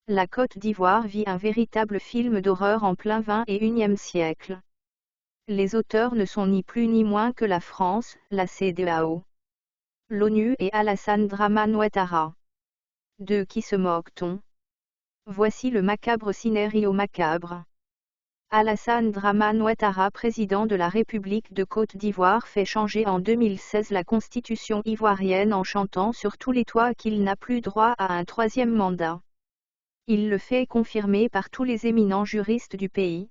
La Côte d'Ivoire vit un véritable film d'horreur en plein XXIe siècle. Les auteurs ne sont ni plus ni moins que la France, la CEDEAO, l'ONU et Alassane Dramane Ouattara. De qui se moque-t-on? Voici le macabre scénario macabre. Alassane Dramane Ouattara, président de la République de Côte d'Ivoire, fait changer en 2016 la constitution ivoirienne en chantant sur tous les toits qu'il n'a plus droit à un troisième mandat. Il le fait confirmer par tous les éminents juristes du pays.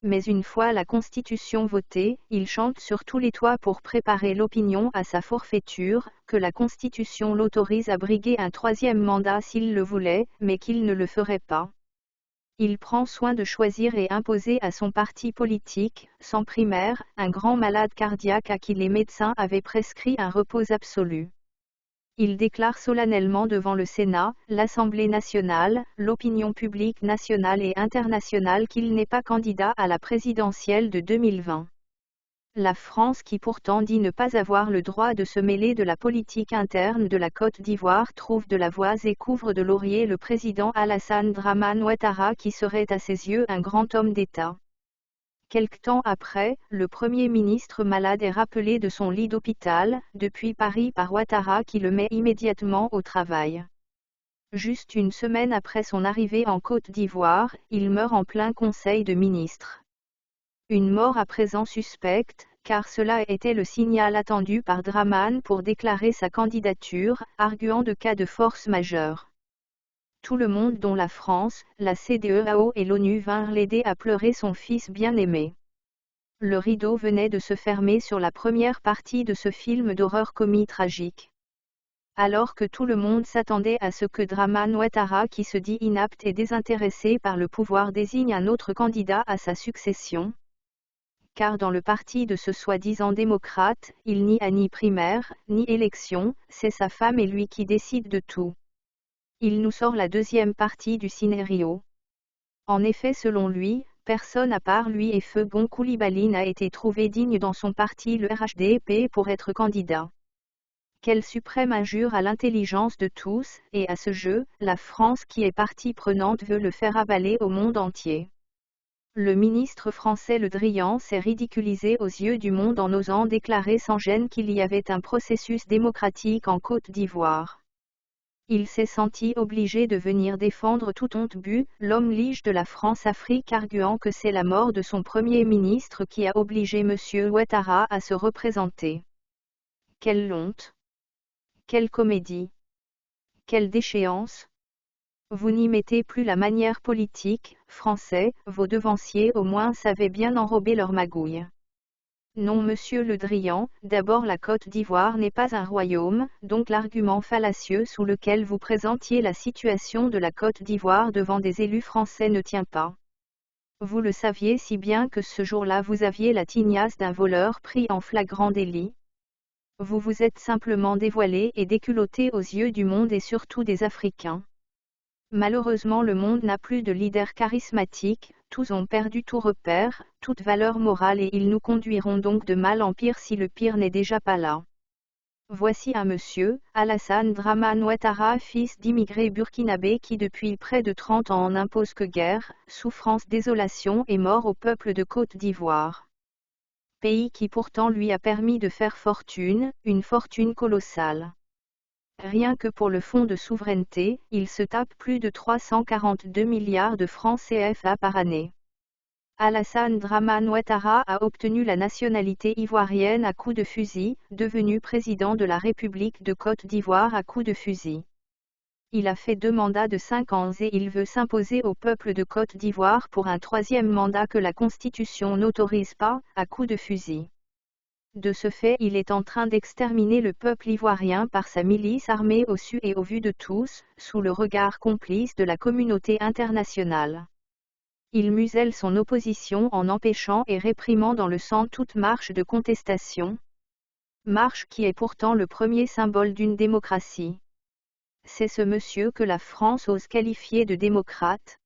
Mais une fois la constitution votée, il chante sur tous les toits pour préparer l'opinion à sa forfaiture, que la constitution l'autorise à briguer un troisième mandat s'il le voulait, mais qu'il ne le ferait pas. Il prend soin de choisir et imposer à son parti politique, sans primaire, un grand malade cardiaque à qui les médecins avaient prescrit un repos absolu. Il déclare solennellement devant le Sénat, l'Assemblée nationale, l'opinion publique nationale et internationale qu'il n'est pas candidat à la présidentielle de 2020. La France, qui pourtant dit ne pas avoir le droit de se mêler de la politique interne de la Côte d'Ivoire, trouve de la voix et couvre de lauriers le président Alassane Dramane Ouattara, qui serait à ses yeux un grand homme d'État. Quelque temps après, le Premier ministre malade est rappelé de son lit d'hôpital, depuis Paris, par Ouattara, qui le met immédiatement au travail. Juste une semaine après son arrivée en Côte d'Ivoire, il meurt en plein Conseil de ministres. Une mort à présent suspecte, car cela était le signal attendu par Dramane pour déclarer sa candidature, arguant de cas de force majeure. Tout le monde, dont la France, la CEDEAO et l'ONU, vinrent l'aider à pleurer son fils bien-aimé. Le rideau venait de se fermer sur la première partie de ce film d'horreur comique-tragique. Alors que tout le monde s'attendait à ce que Dramane Ouattara, qui se dit inapte et désintéressé par le pouvoir, désigne un autre candidat à sa succession. Car dans le parti de ce soi-disant démocrate, il n'y a ni primaire, ni élection, c'est sa femme et lui qui décident de tout. Il nous sort la deuxième partie du scénario. En effet, selon lui, personne à part lui et Feu Bon Coulibaly n'a été trouvé digne dans son parti, le RHDP, pour être candidat. Quelle suprême injure à l'intelligence de tous, et à ce jeu, la France, qui est partie prenante, veut le faire avaler au monde entier. Le ministre français Le Drian s'est ridiculisé aux yeux du monde en osant déclarer sans gêne qu'il y avait un processus démocratique en Côte d'Ivoire. Il s'est senti obligé de venir défendre tout honte bu, l'homme lige de la France-Afrique, arguant que c'est la mort de son Premier ministre qui a obligé M. Ouattara à se représenter. Quelle honte! Quelle comédie! Quelle déchéance! Vous n'y mettez plus la manière politique, français, vos devanciers au moins savaient bien enrober leur magouille. Non, monsieur Le Drian, d'abord la Côte d'Ivoire n'est pas un royaume, donc l'argument fallacieux sous lequel vous présentiez la situation de la Côte d'Ivoire devant des élus français ne tient pas. Vous le saviez si bien que ce jour-là vous aviez la tignasse d'un voleur pris en flagrant délit. Vous vous êtes simplement dévoilé et déculotté aux yeux du monde et surtout des Africains. Malheureusement, le monde n'a plus de leader charismatique, tous ont perdu tout repère, toute valeur morale, et ils nous conduiront donc de mal en pire si le pire n'est déjà pas là. Voici un monsieur, Alassane Dramane Ouattara, fils d'immigrés burkinabés qui depuis près de 30 ans n'impose que guerre, souffrance, désolation et mort au peuple de Côte d'Ivoire. Pays qui pourtant lui a permis de faire fortune, une fortune colossale. Rien que pour le fonds de souveraineté, il se tape plus de 342 milliards de francs CFA par année. Alassane Dramane Ouattara a obtenu la nationalité ivoirienne à coups de fusil, devenu président de la République de Côte d'Ivoire à coups de fusil. Il a fait 2 mandats de 5 ans et il veut s'imposer au peuple de Côte d'Ivoire pour un 3e mandat que la Constitution n'autorise pas, à coups de fusil. De ce fait, il est en train d'exterminer le peuple ivoirien par sa milice armée au su et au vu de tous, sous le regard complice de la communauté internationale. Il muselle son opposition en empêchant et réprimant dans le sang toute marche de contestation. Marche qui est pourtant le premier symbole d'une démocratie. C'est ce monsieur que la France ose qualifier de démocrate.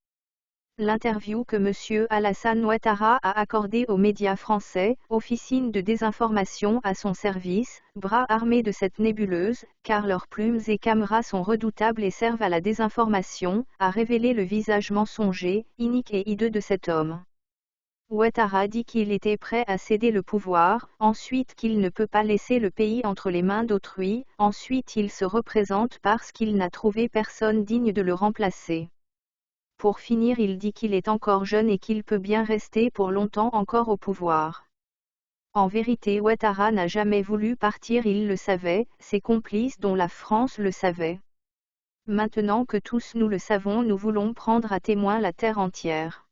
L'interview que M. Alassane Ouattara a accordée aux médias français, officine de désinformation à son service, bras armé de cette nébuleuse, car leurs plumes et caméras sont redoutables et servent à la désinformation, a révélé le visage mensonger, inique et hideux de cet homme. Ouattara dit qu'il était prêt à céder le pouvoir, ensuite qu'il ne peut pas laisser le pays entre les mains d'autrui, ensuite il se représente parce qu'il n'a trouvé personne digne de le remplacer. Pour finir, il dit qu'il est encore jeune et qu'il peut bien rester pour longtemps encore au pouvoir. En vérité, Ouattara n'a jamais voulu partir, il le savait, ses complices dont la France le savait. Maintenant que tous nous le savons, nous voulons prendre à témoin la terre entière.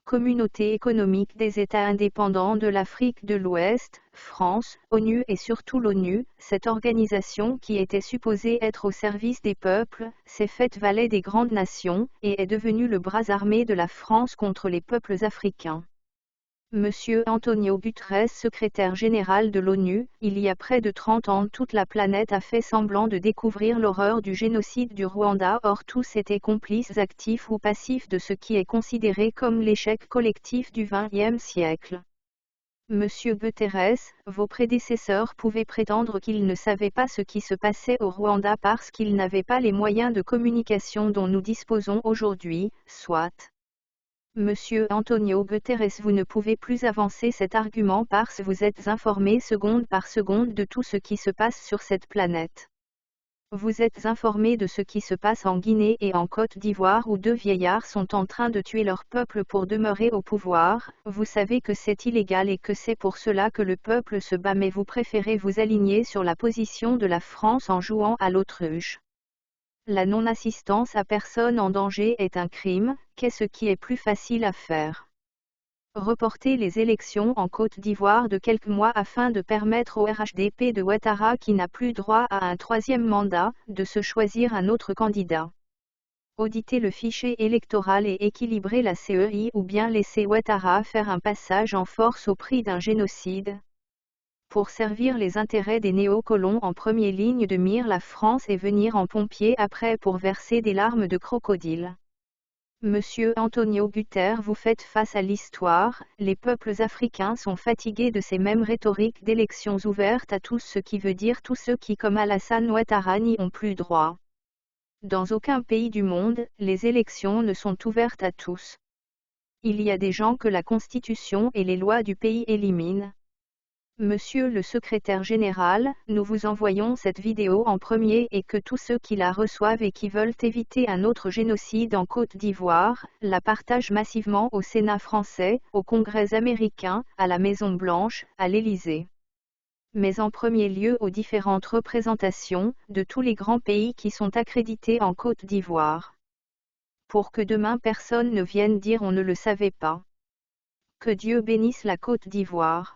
Communauté économique des États indépendants de l'Afrique de l'Ouest, France, ONU et surtout l'ONU, cette organisation qui était supposée être au service des peuples, s'est faite valet des grandes nations, et est devenue le bras armé de la France contre les peuples africains. Monsieur Antonio Guterres, secrétaire général de l'ONU, il y a près de 30 ans toute la planète a fait semblant de découvrir l'horreur du génocide du Rwanda, or tous étaient complices actifs ou passifs de ce qui est considéré comme l'échec collectif du XXe siècle. Monsieur Guterres, vos prédécesseurs pouvaient prétendre qu'ils ne savaient pas ce qui se passait au Rwanda parce qu'ils n'avaient pas les moyens de communication dont nous disposons aujourd'hui, soit. Monsieur Antonio Guterres, vous ne pouvez plus avancer cet argument parce que vous êtes informé seconde par seconde de tout ce qui se passe sur cette planète. Vous êtes informé de ce qui se passe en Guinée et en Côte d'Ivoire où deux vieillards sont en train de tuer leur peuple pour demeurer au pouvoir, vous savez que c'est illégal et que c'est pour cela que le peuple se bat, mais vous préférez vous aligner sur la position de la France en jouant à l'autruche. La non-assistance à personne en danger est un crime, qu'est-ce qui est plus facile à faire? Reporter les élections en Côte d'Ivoire de quelques mois afin de permettre au RHDP de Ouattara, qui n'a plus droit à un troisième mandat, de se choisir un autre candidat. Auditer le fichier électoral et équilibrer la CEI, ou bien laisser Ouattara faire un passage en force au prix d'un génocide. Pour servir les intérêts des néocolons en première ligne de mire la France et venir en pompier après pour verser des larmes de crocodile. Monsieur Antonio Guterres, vous faites face à l'histoire, les peuples africains sont fatigués de ces mêmes rhétoriques d'élections ouvertes à tous, ce qui veut dire tous ceux qui comme Alassane Ouattara n'y ont plus droit. Dans aucun pays du monde, les élections ne sont ouvertes à tous. Il y a des gens que la Constitution et les lois du pays éliminent. Monsieur le secrétaire général, nous vous envoyons cette vidéo en premier et que tous ceux qui la reçoivent et qui veulent éviter un autre génocide en Côte d'Ivoire, la partagent massivement au Sénat français, au Congrès américain, à la Maison-Blanche, à l'Élysée. Mais en premier lieu aux différentes représentations de tous les grands pays qui sont accrédités en Côte d'Ivoire. Pour que demain personne ne vienne dire on ne le savait pas. Que Dieu bénisse la Côte d'Ivoire.